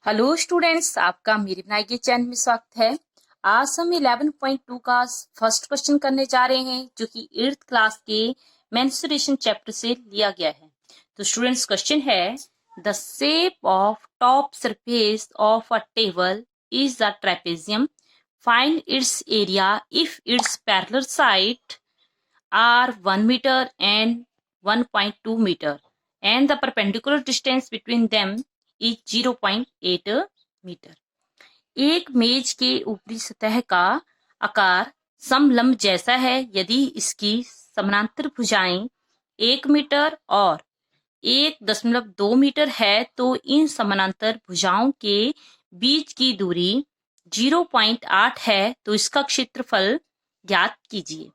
Hello students, आपका मेरे बनाए गए चैनल में स्वागत है। आज हम 11.2 का फर्स्ट क्वेश्चन करने जा रहे हैं, जो कि 8th क्लास के मेंस्ट्रुएशन चैप्टर से लिया गया है। तो स्टूडेंट्स, क्वेश्चन है, the shape of top surface of a table is the trapezium. Find its area if it's parallel side are 1 meter and 1.2 meter and the perpendicular distance between them is 0.8 meter। एक मेज के ऊपरी सतह का आकार समलंब जैसा है यदि इसकी समानांतर भुजाएं 1 मीटर और 1.2 मीटर है तो इन समानांतर भुजाओं के बीच की दूरी 0.8 है, तो इसका क्षेत्रफल ज्ञात कीजिए।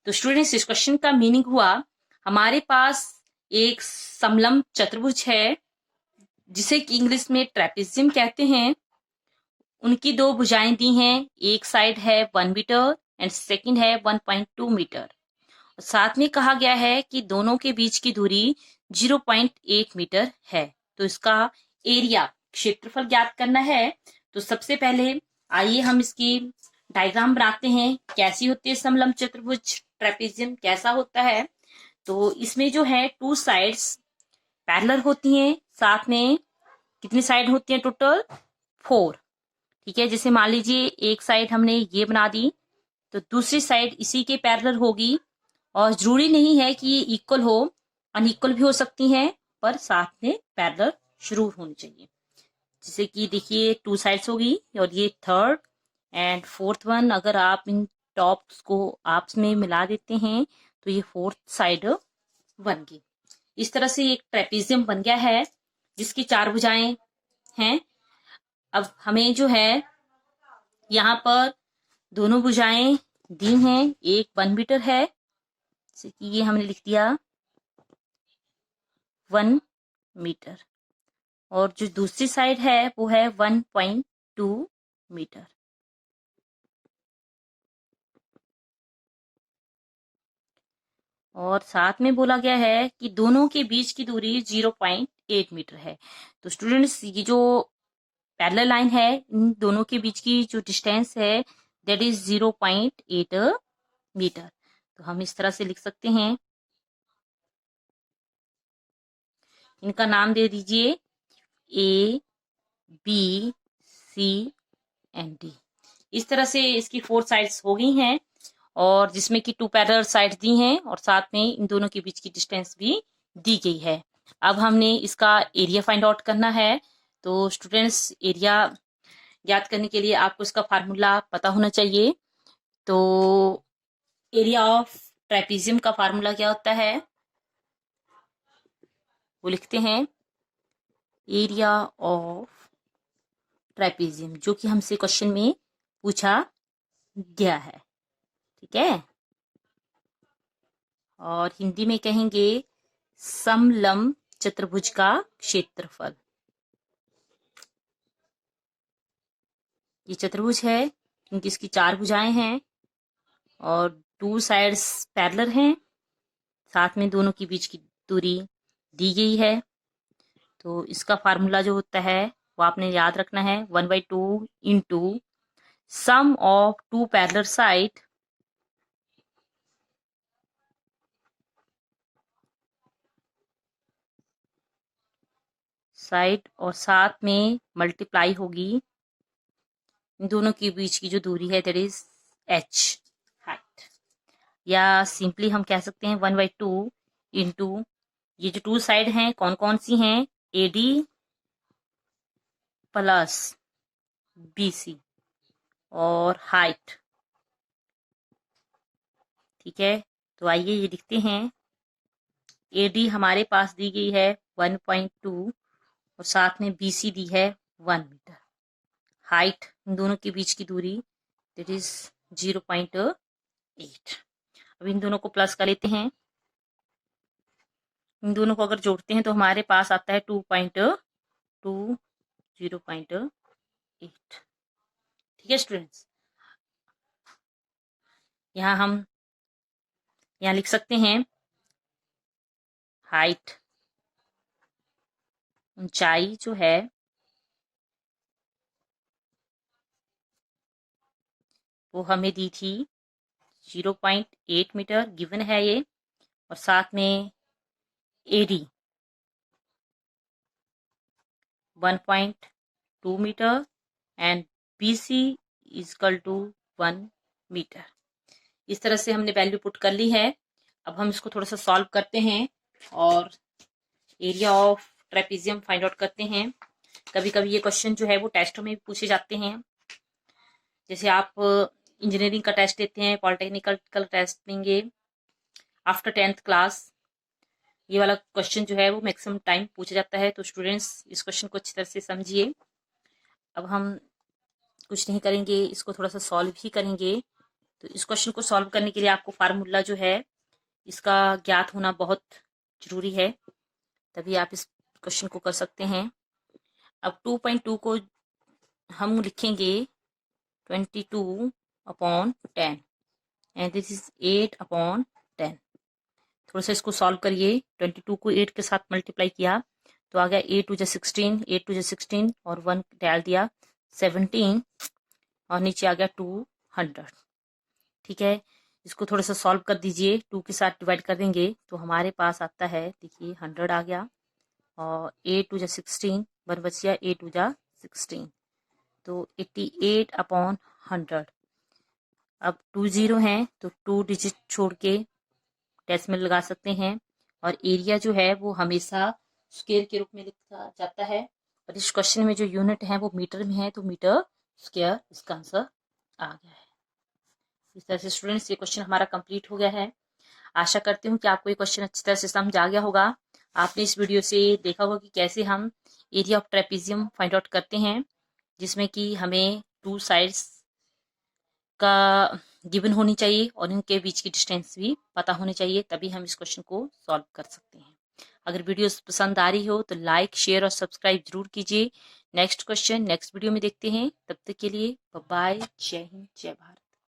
तो स्टूडेंट्स, इस क्वेश्चन का मीनिंग हुआ, हमारे पास एक समलंब चतुर्भुज है जिसे कि इंग्लिश में ट्रेपेजियम कहते हैं। उनकी दो भुजाएं दी हैं, एक साइड है 1 मीटर एंड सेकंड है 1.2 मीटर। साथ में कहा गया है कि दोनों के बीच की दूरी 0.8 मीटर है, तो इसका एरिया क्षेत्रफल ज्ञात करना है। तो सबसे पहले आइए हम इसकी डायग्राम बनाते हैं। कैसी होती है समलंब चतुर्भुज, ट्रेपेजियम कैसा होता है। तो इसमें जो है 2 साइड्स पैरेलल होती हैं। साथ में कितनी साइड होती है? टोटल 4। ठीक है, जैसे मान लीजिए एक साइड हमने ये बना दी, तो दूसरी साइड इसी के पैरेलल होगी। और जरूरी नहीं है कि ये इक्वल हो, अनइक्वल भी हो सकती हैं, पर साथ में पैरेलल जरूर होनी चाहिए। जैसे कि देखिए 2 साइड्स होगी और ये थर्ड एंड फोर्थ वन, अगर आप इन टॉप्स को आपस में मिला देते हैं तो ये फोर्थ साइड बन गई। इस तरह से एक ट्रेपेजियम बन गया है जिसकी 4 भुजाएं हैं। अब हमें जो है यहाँ पर दोनों भुजाएं दी हैं, एक 1 मीटर है, जैसे कि ये हमने लिख दिया 1 मीटर, और जो दूसरी साइड है वो है 1.2 मीटर। और साथ में बोला गया है कि दोनों के बीच की दूरी 0.8 मीटर है। तो स्टूडेंट्स, ये जो पैरेलल लाइन है, इन दोनों के बीच की जो डिस्टेंस है दैट इज 0.8 मीटर। तो हम इस तरह से लिख सकते हैं, इनका नाम दे दीजिए ए, बी, सी एंड डी। इस तरह से इसकी 4 साइड्स हो गई हैं, और जिसमें कि 2 पैरेलल साइड्स दी हैं और साथ में इन दोनों के बीच की डिस्टेंस भी दी गई है। अब हमने इसका एरिया फाइंड आउट करना है। तो स्टूडेंट्स, एरिया ज्ञात करने के लिए आपको इसका फार्मूला पता होना चाहिए। तो एरिया ऑफ ट्रेपेजियम का फार्मूला क्या होता है, वो लिखते हैं एरिया ऑफ ट्रेपेजियम, जो कि हमसे क्वेश्चन में पूछा गया है। ठीक है, और हिंदी में कहेंगे समलंब चतुर्भुज का क्षेत्रफल। ये चतुर्भुज है क्योंकि इसकी 4 भुजाएं हैं और 2 साइड्स पैरेलल हैं, साथ में दोनों के बीच की दूरी दी गई है। तो इसका फार्मूला जो होता है वो आपने याद रखना है, 1/2 into sum of 2 parallel side और साथ में मल्टीप्लाई होगी इन दोनों के बीच की जो दूरी है दैट इज h हाइट। या सिंपली हम कह सकते हैं 1/2 इंटू ये जो 2 साइड हैं कौन कौन सी हैं, AD प्लस BC और हाइट। ठीक है, तो आइए ये लिखते हैं, AD हमारे पास दी गई है 1.2 और साथ में BC दी है 1 मीटर। हाइट, इन दोनों के बीच की दूरी दैट इज 0.8। अब इन दोनों को प्लस कर लेते हैं। इन दोनों को अगर जोड़ते हैं तो हमारे पास आता है 2.2 0.8। ठीक है स्टूडेंट्स, हम यहाँ लिख सकते हैं हाइट, ऊंचाई जो है वो हमें दी थी 0.8 मीटर गिवन है ये, और साथ में AD 1.2 metre and BC equal to 1 metre. इस तरह से हमने वैल्यू पुट कर ली है। अब हम इसको थोड़ा सा सॉल्व करते हैं और area of trapezium find out करते हैं। कभी कभी ये क्वेश्चन जो है वो टेस्टों में भी पूछे जाते हैं। जैसे आप इंजीनियरिंग का टेस्ट देते हैं, पॉलिटेक्निकल का टेस्ट देंगे आफ्टर 10th क्लास, ये वाला क्वेश्चन जो है वो मैक्सिमम टाइम पूछा जाता है। तो स्टूडेंट्स इस क्वेश्चन को अच्छी तरह से समझिए। अब हम कुछ नहीं करेंगे, इसको थोड़ा सा सॉल्व ही करेंगे। तो इस क्वेश्चन को सॉल्व करने के लिए आपको फार्मूला जो है इसका ज्ञात होना बहुत जरूरी है, तभी आप इस क्वेश्चन को कर सकते हैं। अब 2.2 को हम लिखेंगे 22/10 एंड दिस इज 8/10। थोड़ा सा इसको सॉल्व करिए। 22 को 8 के साथ मल्टीप्लाई किया तो आ गया 8 2 16, 8 2 16 और 1 डाल दिया 17 और नीचे आ गया 200। ठीक है, इसको थोड़ा सा सॉल्व कर दीजिए। 2 के साथ डिवाइड कर देंगे तो हमारे पास आता है, देखिए 100 आ गया और 8 2 16, 1 बच गया 8 2 16, तो 88/100। अब 2 0 हैं तो 2 डिजिट छोड़ के डेसिमल लगा सकते हैं, और एरिया जो है वो हमेशा स्क्वायर के रूप में लिखा जाता है, और इस क्वेश्चन में जो यूनिट है वो मीटर में है, तो मीटर स्क्वायर इसका आंसर आ गया है। इस तरह से स्टूडेंट्स ये क्वेश्चन हमारा कंप्लीट हो गया है। आशा करती हूँ कि आपको ये क्वेश्चन अच्छी तरह से समझ आ गया होगा। आपने इस वीडियो से देखा होगा कि कैसे हम area of trapezium find out करते हैं, जिसमें कि हमें 2 साइड्स का गिवन होनी चाहिए और इनके बीच की डिस्टेंस भी पता होनी चाहिए, तभी हम इस क्वेश्चन को सॉल्व कर सकते हैं। अगर वीडियो पसंद आ रही हो तो लाइक शेयर और सब्सक्राइब जरूर कीजिए। नेक्स्ट क्वेश्चन नेक्स्ट वीडियो में देखते हैं। तब तक के लिए बाय बाय। जय हिंद, जय भारत।